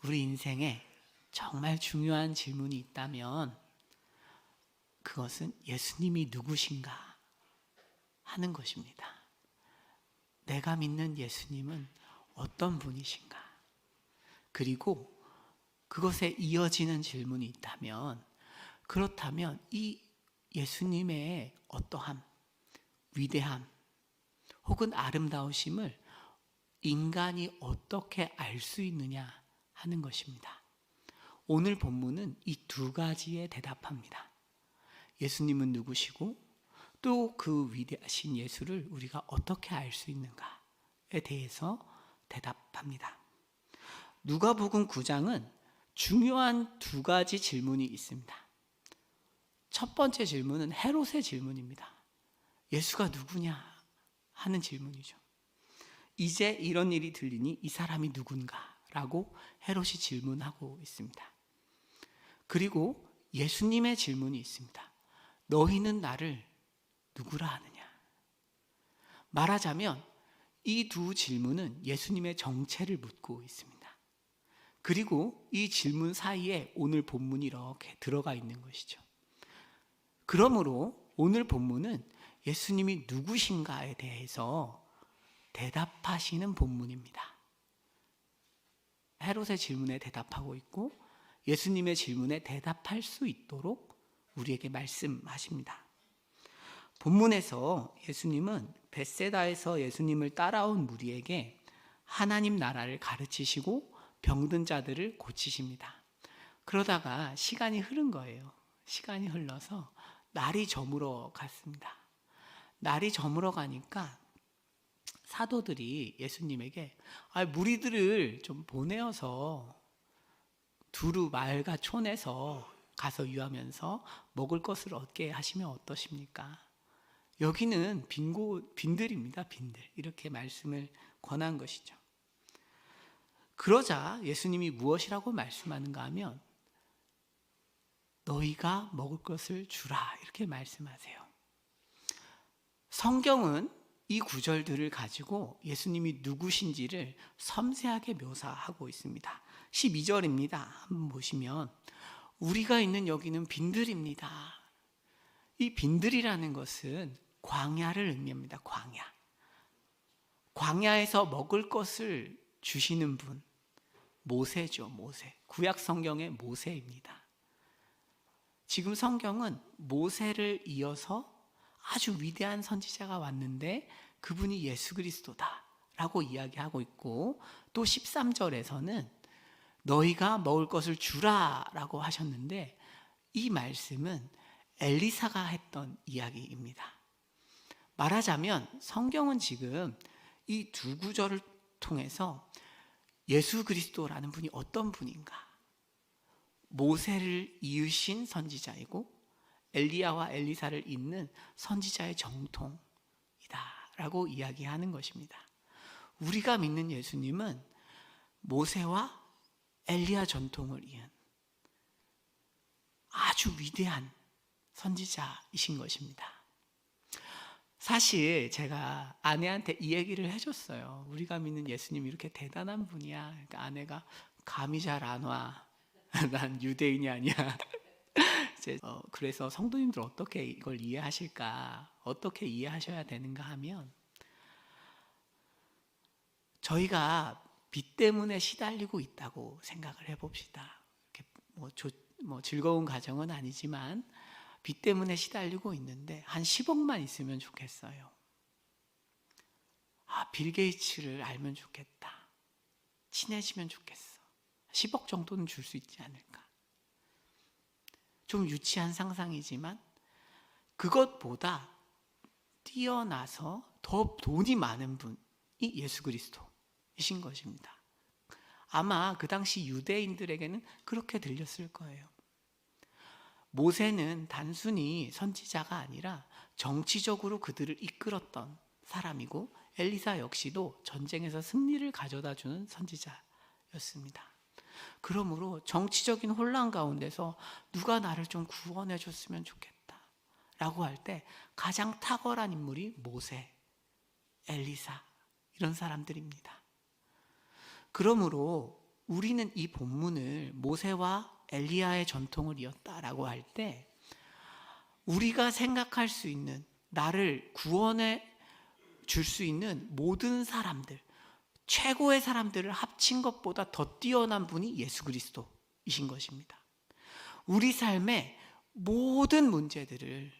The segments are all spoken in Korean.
우리 인생에 정말 중요한 질문이 있다면 그것은 예수님이 누구신가 하는 것입니다. 내가 믿는 예수님은 어떤 분이신가? 그리고 그것에 이어지는 질문이 있다면, 그렇다면 이 예수님의 어떠함, 위대함 혹은 아름다우심을 인간이 어떻게 알 수 있느냐 하는 것입니다. 오늘 본문은 이 두 가지에 대답합니다. 예수님은 누구시고 또 그 위대하신 예수를 우리가 어떻게 알 수 있는가에 대해서 대답합니다. 누가복음 9장은 중요한 두 가지 질문이 있습니다. 첫 번째 질문은 헤롯의 질문입니다. 예수가 누구냐 하는 질문이죠. 이제 이런 일이 들리니 이 사람이 누군가? 라고 헤롯이 질문하고 있습니다. 그리고 예수님의 질문이 있습니다. 너희는 나를 누구라 하느냐? 말하자면 이 두 질문은 예수님의 정체를 묻고 있습니다. 그리고 이 질문 사이에 오늘 본문이 이렇게 들어가 있는 것이죠. 그러므로 오늘 본문은 예수님이 누구신가에 대해서 대답하시는 본문입니다. 헤롯의 질문에 대답하고 있고 예수님의 질문에 대답할 수 있도록 우리에게 말씀하십니다. 본문에서 예수님은 벳세다에서 예수님을 따라온 무리에게 하나님 나라를 가르치시고 병든 자들을 고치십니다. 그러다가 시간이 흐른 거예요. 시간이 흘러서 날이 저물어 갔습니다. 날이 저물어 가니까 사도들이 예수님에게 무리들을 좀 보내어서 두루 마을과 촌에서 가서 유하면서 먹을 것을 얻게 하시면 어떠십니까? 여기는 빈들입니다. 빈들. 이렇게 말씀을 권한 것이죠. 그러자 예수님이 무엇이라고 말씀하는가 하면 너희가 먹을 것을 주라 이렇게 말씀하세요. 성경은 이 구절들을 가지고 예수님이 누구신지를 섬세하게 묘사하고 있습니다. 12절입니다. 한번 보시면 우리가 있는 여기는 빈들입니다. 이 빈들이라는 것은 광야를 의미합니다. 광야에서 먹을 것을 주시는 분, 모세죠. 모세. 구약 성경의 모세입니다. 지금 성경은 모세를 이어서 아주 위대한 선지자가 왔는데 그분이 예수 그리스도다 라고 이야기하고 있고, 또 13절에서는 너희가 먹을 것을 주라 라고 하셨는데 이 말씀은 엘리사가 했던 이야기입니다. 말하자면 성경은 지금 이 두 구절을 통해서 예수 그리스도라는 분이 어떤 분인가, 모세를 이으신 선지자이고 엘리야와 엘리사를 잇는 선지자의 정통이다 라고 이야기하는 것입니다. 우리가 믿는 예수님은 모세와 엘리야 전통을 이은 아주 위대한 선지자이신 것입니다. 사실 제가 아내한테 이 얘기를 해줬어요. 우리가 믿는 예수님이 이렇게 대단한 분이야. 그러니까 아내가 감이 잘 안 와. 난 유대인이 아니야. 그래서 성도님들 어떻게 이걸 이해하실까? 어떻게 이해하셔야 되는가 하면, 저희가 빚 때문에 시달리고 있다고 생각을 해봅시다. 이렇게 즐거운 가정은 아니지만 빚 때문에 시달리고 있는데 한 10억만 있으면 좋겠어요. 빌 게이츠를 알면 좋겠다. 친해지면 좋겠어. 10억 정도는 줄 수 있지 않을까. 좀 유치한 상상이지만 그것보다 뛰어나서 더 돈이 많은 분이 예수 그리스도이신 것입니다. 아마 그 당시 유대인들에게는 그렇게 들렸을 거예요. 모세는 단순히 선지자가 아니라 정치적으로 그들을 이끌었던 사람이고 엘리사 역시도 전쟁에서 승리를 가져다 주는 선지자였습니다. 그러므로 정치적인 혼란 가운데서 누가 나를 좀 구원해 줬으면 좋겠다 라고 할 때 가장 탁월한 인물이 모세, 엘리사 이런 사람들입니다. 그러므로 우리는 이 본문을 모세와 엘리야의 전통을 이었다라고 할 때 우리가 생각할 수 있는, 나를 구원해 줄 수 있는 모든 사람들, 최고의 사람들을 합친 것보다 더 뛰어난 분이 예수 그리스도이신 것입니다. 우리 삶의 모든 문제들을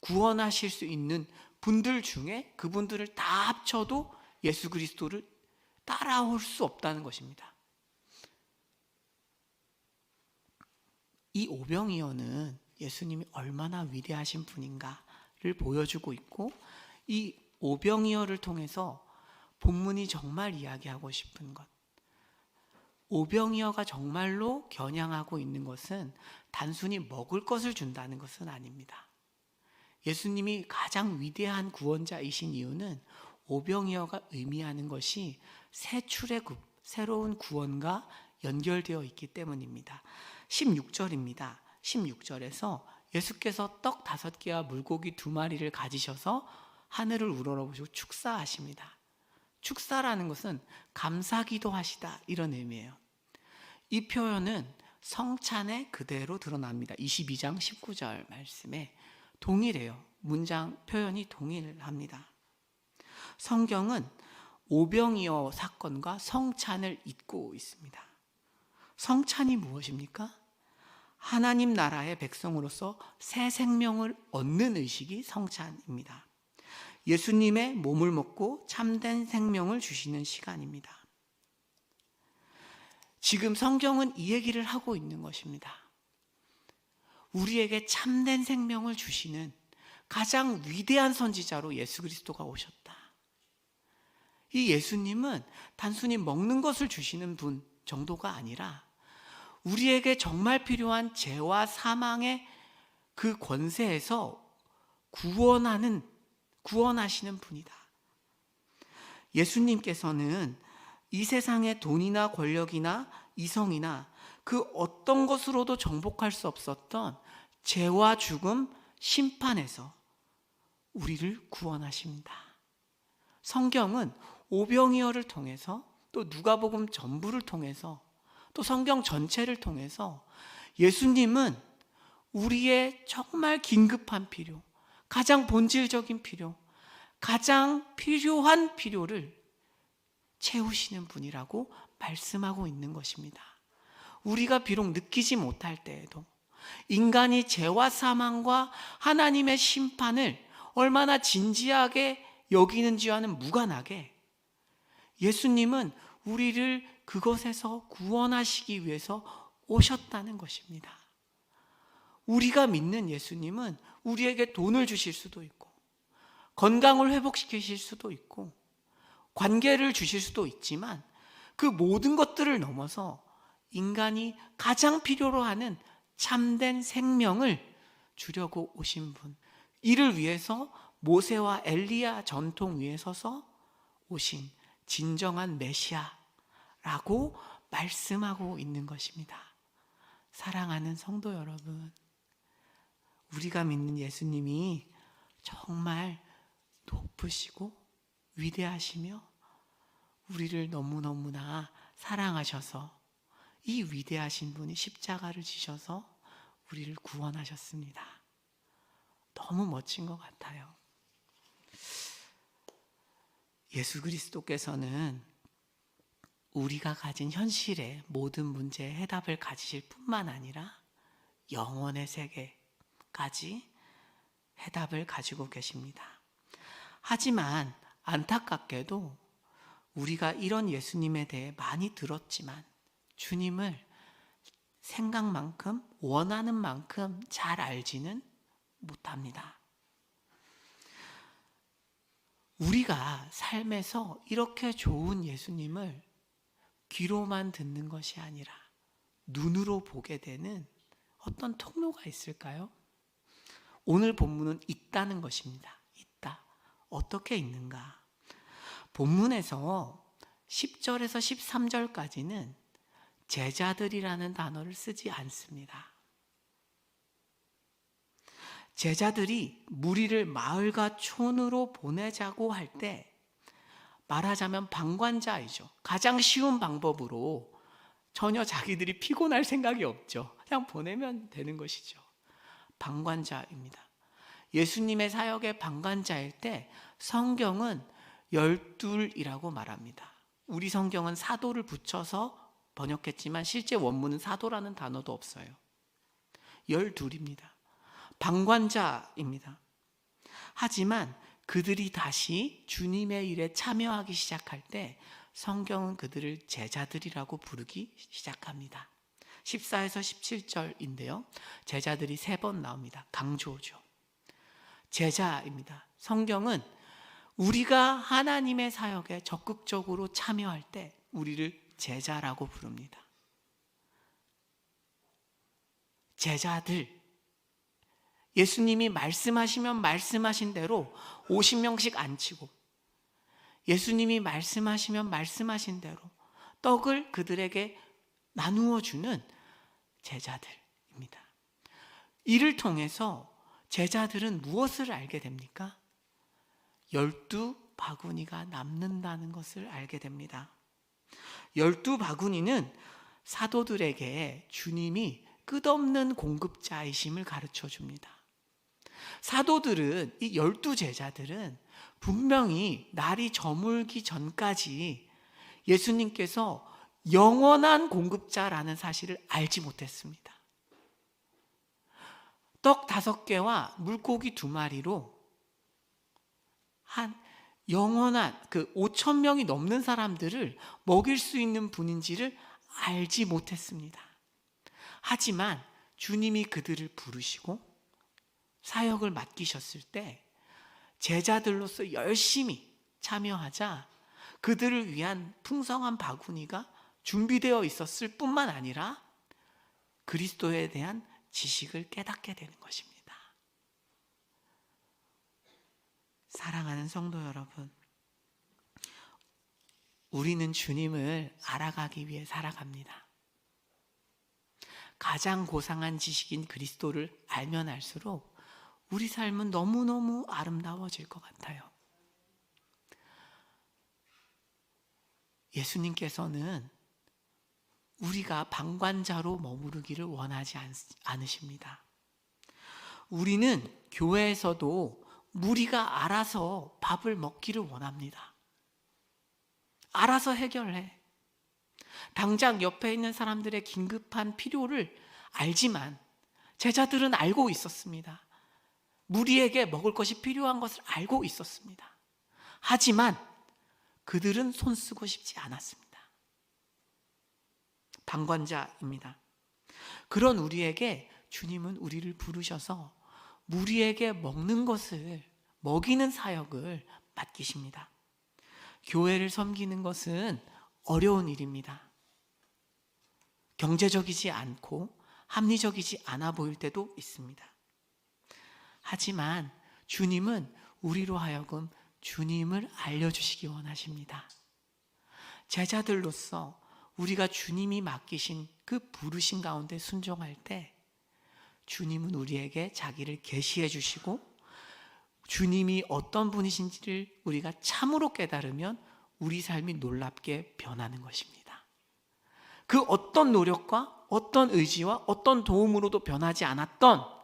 구원하실 수 있는 분들 중에 그분들을 다 합쳐도 예수 그리스도를 따라올 수 없다는 것입니다. 이 오병이어는 예수님이 얼마나 위대하신 분인가를 보여주고 있고, 이 오병이어를 통해서 본문이 정말 이야기하고 싶은 것, 오병이어가 정말로 겨냥하고 있는 것은 단순히 먹을 것을 준다는 것은 아닙니다. 예수님이 가장 위대한 구원자이신 이유는 오병이어가 의미하는 것이 새 출애굽, 새로운 구원과 연결되어 있기 때문입니다. 16절입니다. 16절에서 예수께서 떡 5개와 물고기 2마리를 가지셔서 하늘을 우러러보시고 축사하십니다. 축사라는 것은 감사기도 하시다, 이런 의미예요. 이 표현은 성찬에 그대로 드러납니다. 22장 19절 말씀에 동일해요. 문장 표현이 동일합니다. 성경은 오병이어 사건과 성찬을 잇고 있습니다. 성찬이 무엇입니까? 하나님 나라의 백성으로서 새 생명을 얻는 의식이 성찬입니다. 예수님의 몸을 먹고 참된 생명을 주시는 시간입니다. 지금 성경은 이 얘기를 하고 있는 것입니다. 우리에게 참된 생명을 주시는 가장 위대한 선지자로 예수 그리스도가 오셨다. 이 예수님은 단순히 먹는 것을 주시는 분 정도가 아니라 우리에게 정말 필요한 죄와 사망의 그 권세에서 구원하시는 분이다. 예수님께서는 이 세상의 돈이나 권력이나 이성이나 그 어떤 것으로도 정복할 수 없었던 죄와 죽음, 심판에서 우리를 구원하십니다. 성경은 오병이어를 통해서, 또 누가복음 전부를 통해서, 또 성경 전체를 통해서 예수님은 우리의 정말 긴급한 필요, 가장 본질적인 필요, 가장 필요한 필요를 채우시는 분이라고 말씀하고 있는 것입니다. 우리가 비록 느끼지 못할 때에도 인간이 죄와 사망과 하나님의 심판을 얼마나 진지하게 여기는지와는 무관하게 예수님은 우리를 그것에서 구원하시기 위해서 오셨다는 것입니다. 우리가 믿는 예수님은 우리에게 돈을 주실 수도 있고, 건강을 회복시키실 수도 있고, 관계를 주실 수도 있지만 그 모든 것들을 넘어서 인간이 가장 필요로 하는 참된 생명을 주려고 오신 분, 이를 위해서 모세와 엘리야 전통 위에 서서 오신 진정한 메시아라고 말씀하고 있는 것입니다. 사랑하는 성도 여러분, 우리가 믿는 예수님이 정말 높으시고 위대하시며 우리를 너무너무나 사랑하셔서 이 위대하신 분이 십자가를 지셔서 우리를 구원하셨습니다. 너무 멋진 것 같아요. 예수 그리스도께서는 우리가 가진 현실의 모든 문제의 해답을 가지실 뿐만 아니라 영원의 세계까지 해답을 가지고 계십니다. 하지만 안타깝게도 우리가 이런 예수님에 대해 많이 들었지만 주님을 생각만큼, 원하는 만큼 잘 알지는 못합니다. 우리가 삶에서 이렇게 좋은 예수님을 귀로만 듣는 것이 아니라 눈으로 보게 되는 어떤 통로가 있을까요? 오늘 본문은 있다는 것입니다. 있다. 어떻게 있는가? 본문에서 10절에서 13절까지는 제자들이라는 단어를 쓰지 않습니다. 제자들이 무리를 마을과 촌으로 보내자고 할 때 말하자면 방관자이죠. 가장 쉬운 방법으로 전혀 자기들이 피곤할 생각이 없죠. 그냥 보내면 되는 것이죠. 방관자입니다. 예수님의 사역의 방관자일 때 성경은 12이라고 말합니다. 우리 성경은 사도를 붙여서 번역했지만 실제 원문은 사도라는 단어도 없어요. 12입니다. 방관자입니다. 하지만 그들이 다시 주님의 일에 참여하기 시작할 때 성경은 그들을 제자들이라고 부르기 시작합니다. 14에서 17절인데요. 제자들이 3번 나옵니다. 강조죠. 제자입니다. 성경은 우리가 하나님의 사역에 적극적으로 참여할 때 우리를 제자라고 부릅니다. 제자들. 예수님이 말씀하시면 말씀하신 대로 50명씩 안 치고, 예수님이 말씀하시면 말씀하신 대로 떡을 그들에게 나누어 주는 제자들입니다. 이를 통해서 제자들은 무엇을 알게 됩니까? 12바구니가 남는다는 것을 알게 됩니다. 12바구니는 사도들에게 주님이 끝없는 공급자이심을 가르쳐 줍니다. 사도들은, 이 12제자들은 분명히 날이 저물기 전까지 예수님께서 영원한 공급자라는 사실을 알지 못했습니다. 떡 5개와 물고기 2마리로 한 영원한 5,000명이 넘는 사람들을 먹일 수 있는 분인지를 알지 못했습니다. 하지만 주님이 그들을 부르시고 사역을 맡기셨을 때 제자들로서 열심히 참여하자 그들을 위한 풍성한 바구니가 준비되어 있었을 뿐만 아니라 그리스도에 대한 지식을 깨닫게 되는 것입니다. 사랑하는 성도 여러분, 우리는 주님을 알아가기 위해 살아갑니다. 가장 고상한 지식인 그리스도를 알면 알수록 우리 삶은 너무너무 아름다워질 것 같아요. 예수님께서는 우리가 방관자로 머무르기를 원하지 않으십니다. 우리는 교회에서도 무리가 알아서 밥을 먹기를 원합니다. 알아서 해결해. 당장 옆에 있는 사람들의 긴급한 필요를 알지만 제자들은 알고 있었습니다. 무리에게 먹을 것이 필요한 것을 알고 있었습니다. 하지만 그들은 손쓰고 싶지 않았습니다. 방관자입니다. 그런 우리에게 주님은 우리를 부르셔서 무리에게 먹는 것을, 먹이는 사역을 맡기십니다. 교회를 섬기는 것은 어려운 일입니다. 경제적이지 않고 합리적이지 않아 보일 때도 있습니다. 하지만 주님은 우리로 하여금 주님을 알려주시기 원하십니다. 제자들로서 우리가 주님이 맡기신 그 부르심 가운데 순종할 때 주님은 우리에게 자기를 계시해 주시고 주님이 어떤 분이신지를 우리가 참으로 깨달으면 우리 삶이 놀랍게 변하는 것입니다. 그 어떤 노력과 어떤 의지와 어떤 도움으로도 변하지 않았던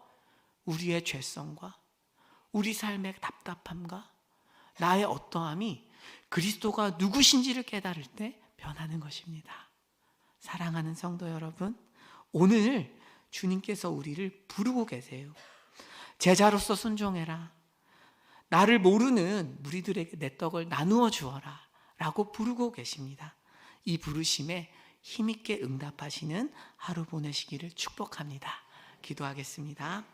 우리의 죄성과 우리 삶의 답답함과 나의 어떠함이 그리스도가 누구신지를 깨달을 때 변하는 것입니다. 사랑하는 성도 여러분, 오늘 주님께서 우리를 부르고 계세요. 제자로서 순종해라. 나를 모르는 무리들에게 내 떡을 나누어 주어라 라고 부르고 계십니다. 이 부르심에 힘있게 응답하시는 하루 보내시기를 축복합니다. 기도하겠습니다.